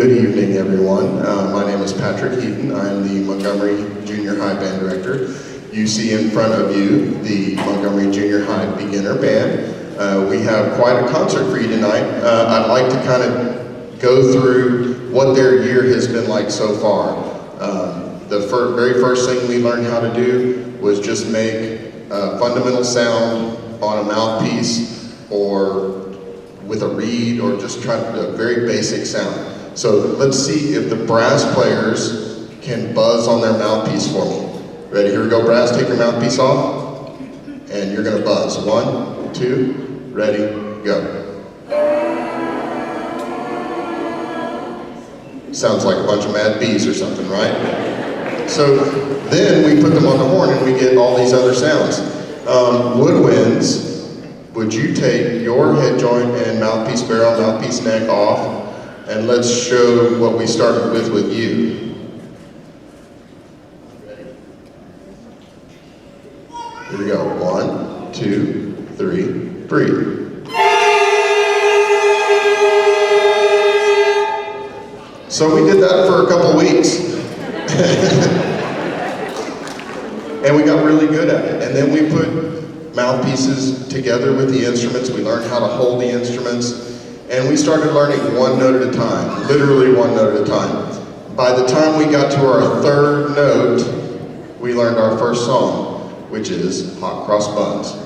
Good evening, everyone. My name is Patrick Heaton. I'm the Montgomery Junior High Band Director. You see in front of you the Montgomery Junior High Beginner Band. We have quite a concert for you tonight. I'd like to kind of go through what their year has been like so far. The very first thing we learned how to do was just make a fundamental sound on a mouthpiece or with a reed, or just try to do a very basic sound. So let's see if the brass players can buzz on their mouthpiece for me. Ready? Here we go, brass. Take your mouthpiece off, and you're gonna buzz. 1, 2, ready, go. Sounds like a bunch of mad bees or something, right? So then we put them on the horn and we get all these other sounds. Woodwinds, would you take your head joint and mouthpiece barrel, mouthpiece neck off, and let's show what we started with you. Ready? Here we go. 1, 2, 3, breathe. So we did that for a couple weeks. And we got really good at it. And then we put mouthpieces together with the instruments. We learned how to hold the instruments. And we started learning one note at a time, literally one note at a time. By the time we got to our third note, we learned our first song, which is Hot Cross Buns.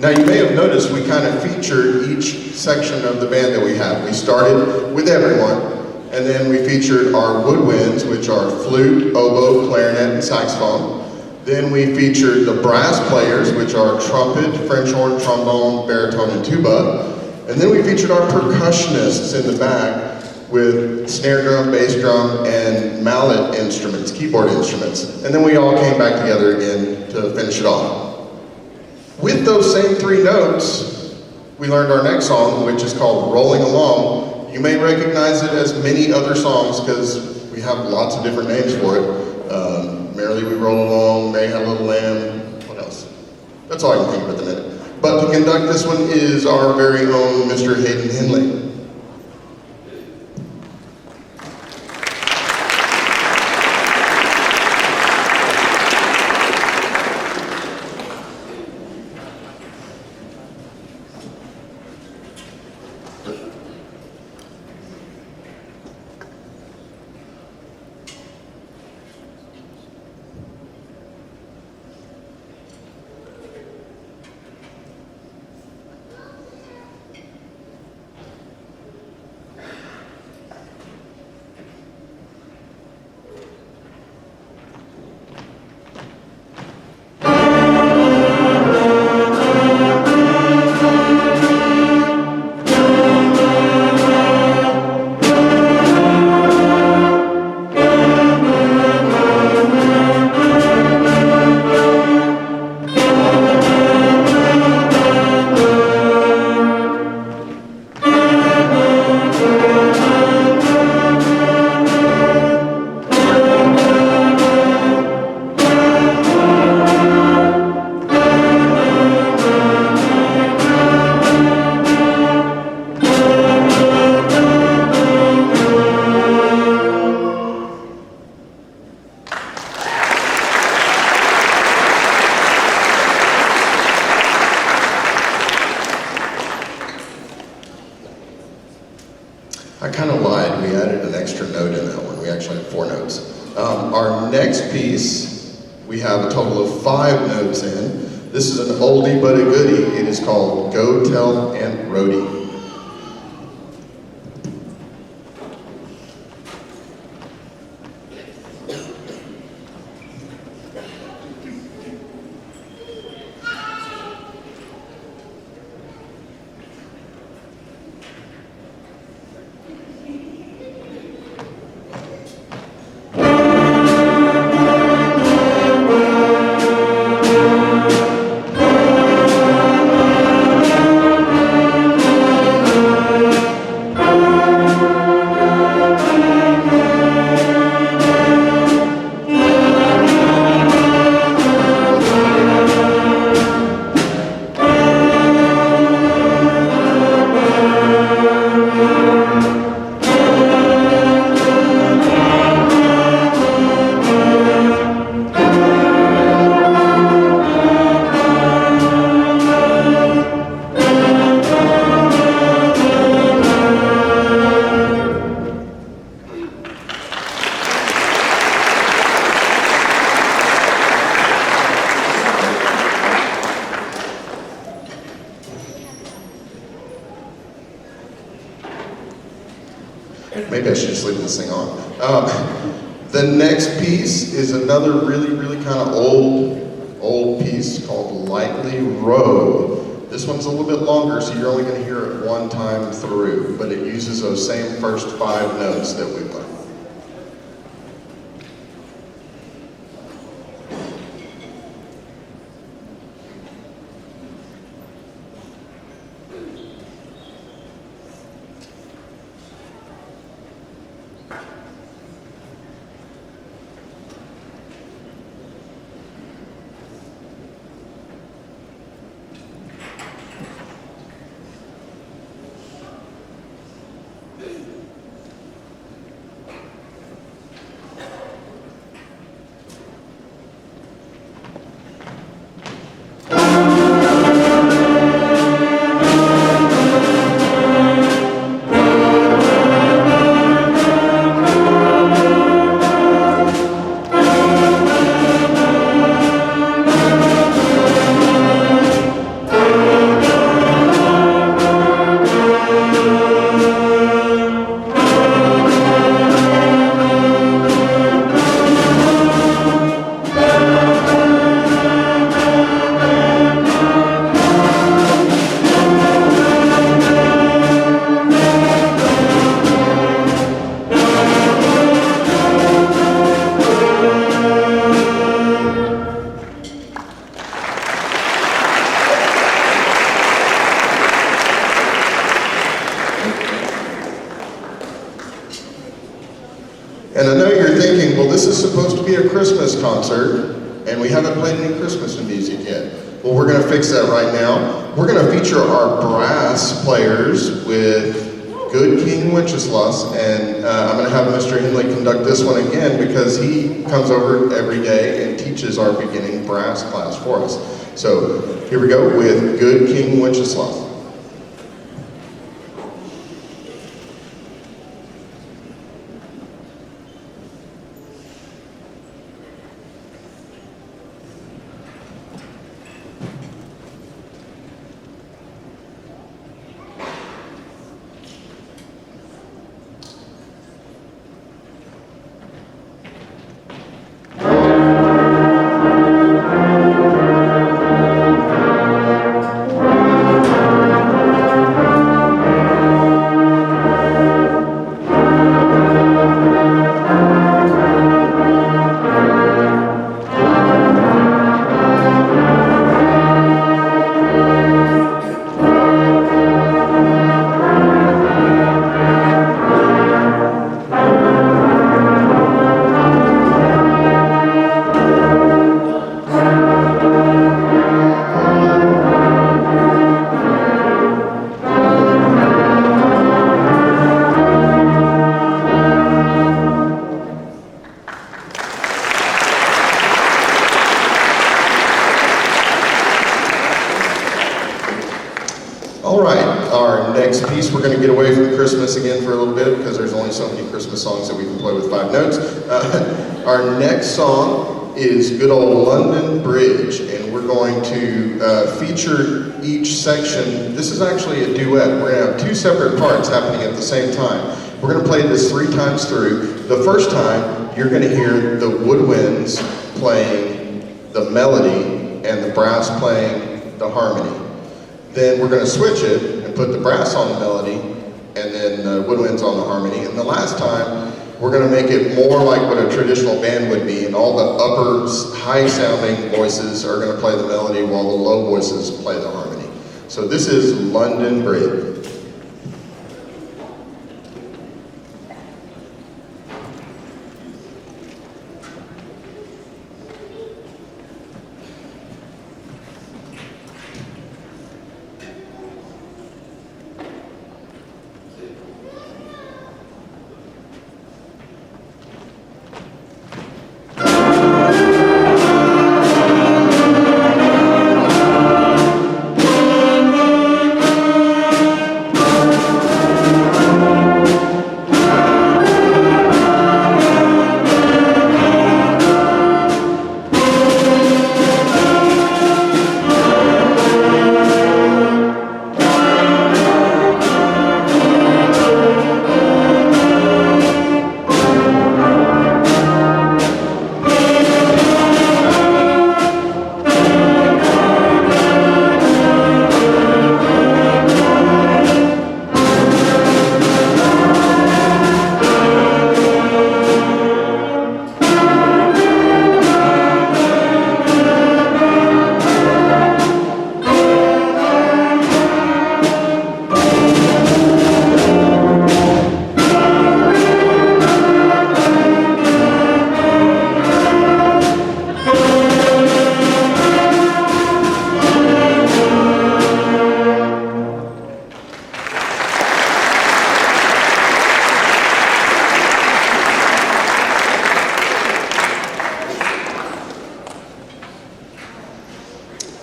Now you may have noticed we kind of featured each section of the band that we have. We started with everyone, and then we featured our woodwinds, which are flute, oboe, clarinet, and saxophone. Then we featured the brass players, which are trumpet, French horn, trombone, baritone, and tuba. And then we featured our percussionists in the back with snare drum, bass drum, and mallet instruments, keyboard instruments. And then we all came back together again to finish it off. With those same 3 notes, we learned our next song, which is called Rolling Along. You may recognize it as many other songs because we have lots of different names for it. Merrily We Roll Along, Mary Had a Little Lamb, what else? That's all I can think of at the minute. But to conduct this one is our very own Mr. Hayden Henley. I kind of lied. We added an extra note in that one. We actually had 4 notes. Our next piece, we have a total of 5 notes in. This is an oldie but a goodie. It is called Go Tell Aunt Rhody. Maybe I should just leave this thing on. The next piece is another really kind of old piece called Lightly Row. This one's a little bit longer, so you're only going to hear it one time through, but it uses those same first 5 notes that we learned. And I know you're thinking, well, this is supposed to be a Christmas concert, and we haven't played any Christmas music yet. Well, we're going to fix that right now. We're going to feature our brass players with Good King Wenceslas, and I'm going to have Mr. Henley conduct this one again because he comes over every day and teaches our beginning brass class for us. So here we go with Good King Wenceslas. All right, our next piece, we're going to get away from Christmas again for a little bit because there's only so many Christmas songs that we can play with 5 notes. Our next song is Good Old London Bridge, and we're going to feature each section. This is actually a duet. We're going to have 2 separate parts happening at the same time. We're going to play this 3 times through. The first time, you're going to hear the woodwinds playing the melody and the brass playing the harmony. Then we're going to switch it and put the brass on the melody and then the woodwinds on the harmony. And the last time, we're going to make it more like what a traditional band would be, and all the upper, high-sounding voices are going to play the melody while the low voices play the harmony. So this is London Bridge.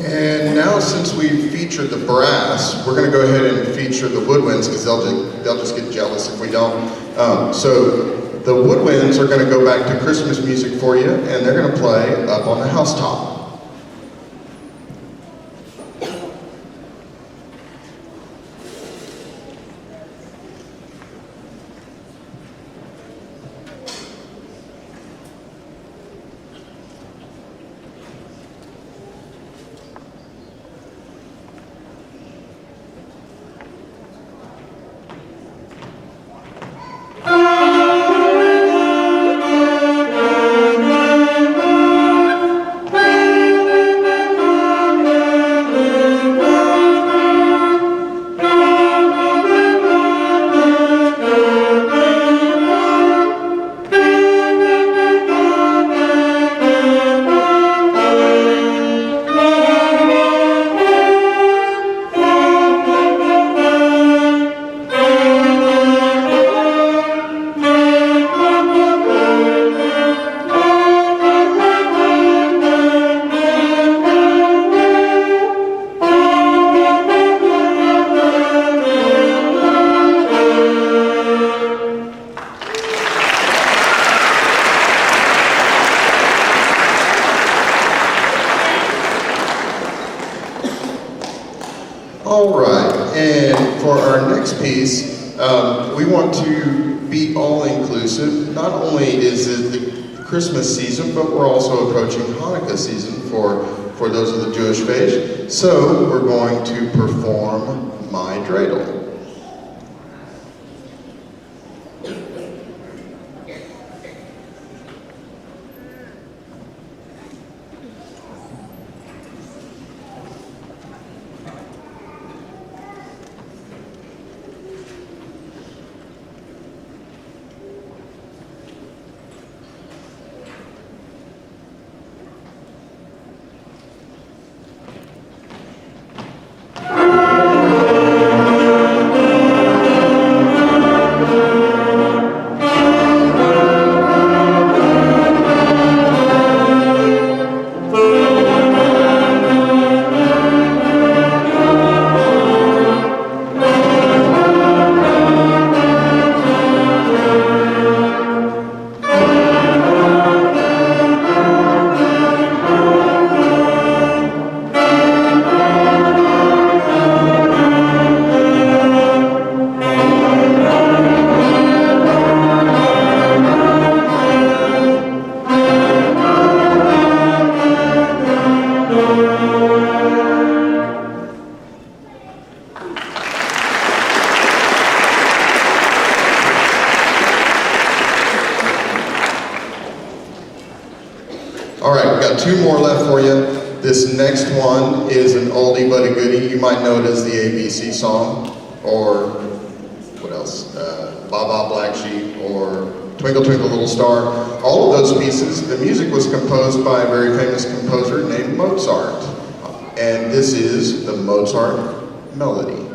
And now, since we've featured the brass, we're going to go ahead and feature the woodwinds because they'll just get jealous if we don't. So the woodwinds are going to go back to Christmas music for you, and they're going to play Up on the Housetop. our next piece, we want to be all-inclusive. Not only is it the Christmas season, but we're also approaching Hanukkah season for those of the Jewish faith. So we're going to perform My Dreidel. All right, we've got two more left for you. This next one is an oldie but a goodie. You might know it as the ABC song, or what else? Baa Black Sheep, or Twinkle Twinkle Little Star. All of those pieces, the music was composed by a very famous composer named Mozart. And this is the Mozart Melody.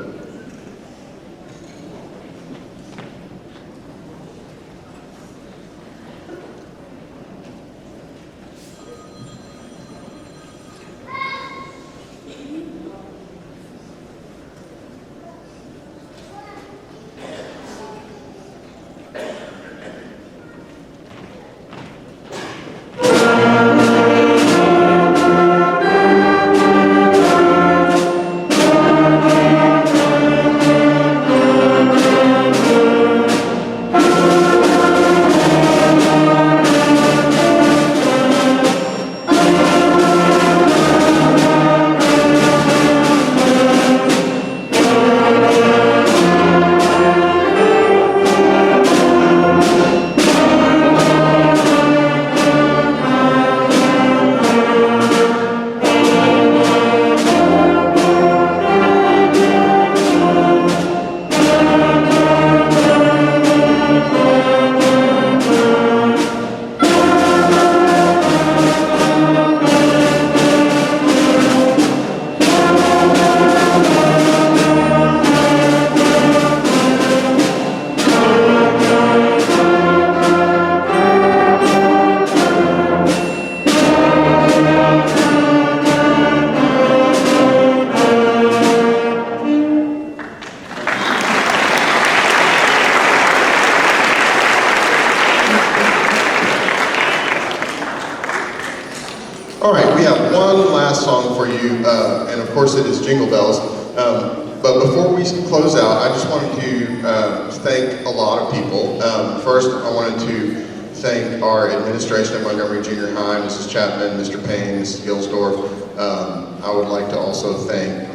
All right, we have one last song for you, and of course it is Jingle Bells. But before we close out, I just wanted to thank a lot of people. First, I wanted to thank our administration at Montgomery Junior High, Mrs. Chapman, Mr. Payne, Mrs. Gilsdorf. I would like to also thank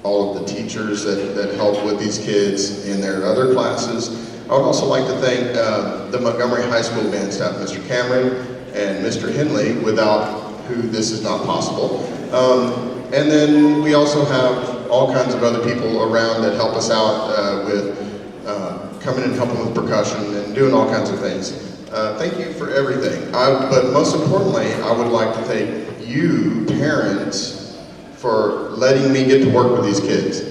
all of the teachers that help with these kids in their other classes. I would also like to thank the Montgomery High School band staff, Mr. Cameron and Mr. Henley, without who this is not possible. And then we also have all kinds of other people around that help us out with coming and helping with percussion and doing all kinds of things. Thank you for everything. But most importantly, I would like to thank you, parents, for letting me get to work with these kids.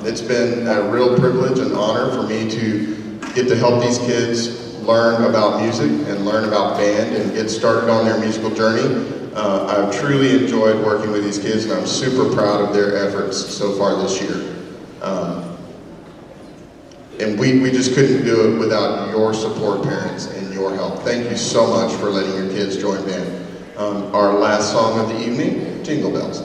It's been a real privilege and honor for me to get to help these kids learn about music and learn about band and get started on their musical journey. I've truly enjoyed working with these kids, and I'm super proud of their efforts so far this year. And we just couldn't do it without your support, parents, and your help. Thank you so much for letting your kids join band. Our last song of the evening, Jingle Bells.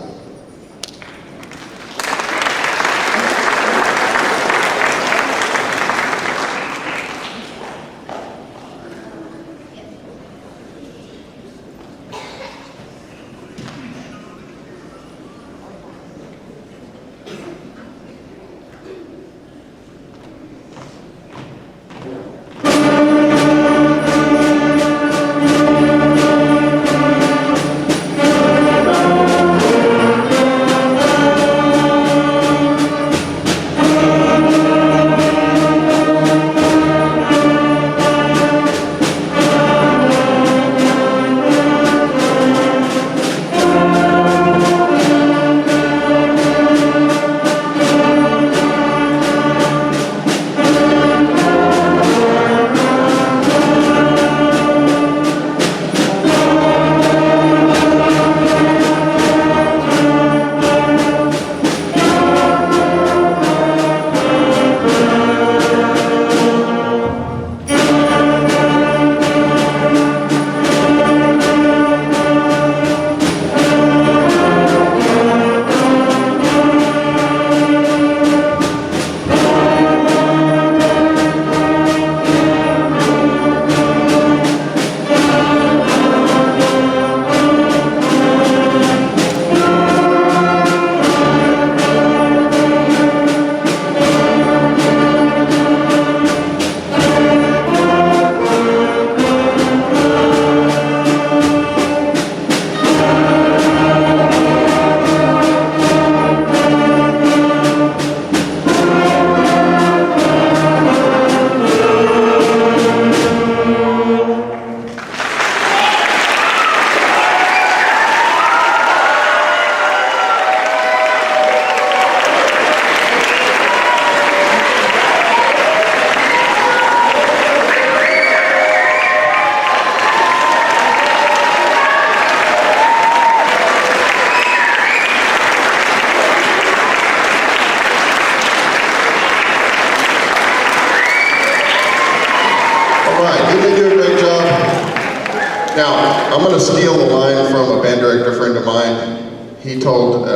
Now, I'm going to steal a line from a band director friend of mine. He told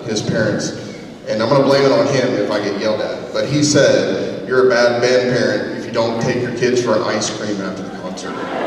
his parents, and I'm going to blame it on him if I get yelled at, but he said, "You're a bad band parent if you don't take your kids for ice cream after the concert."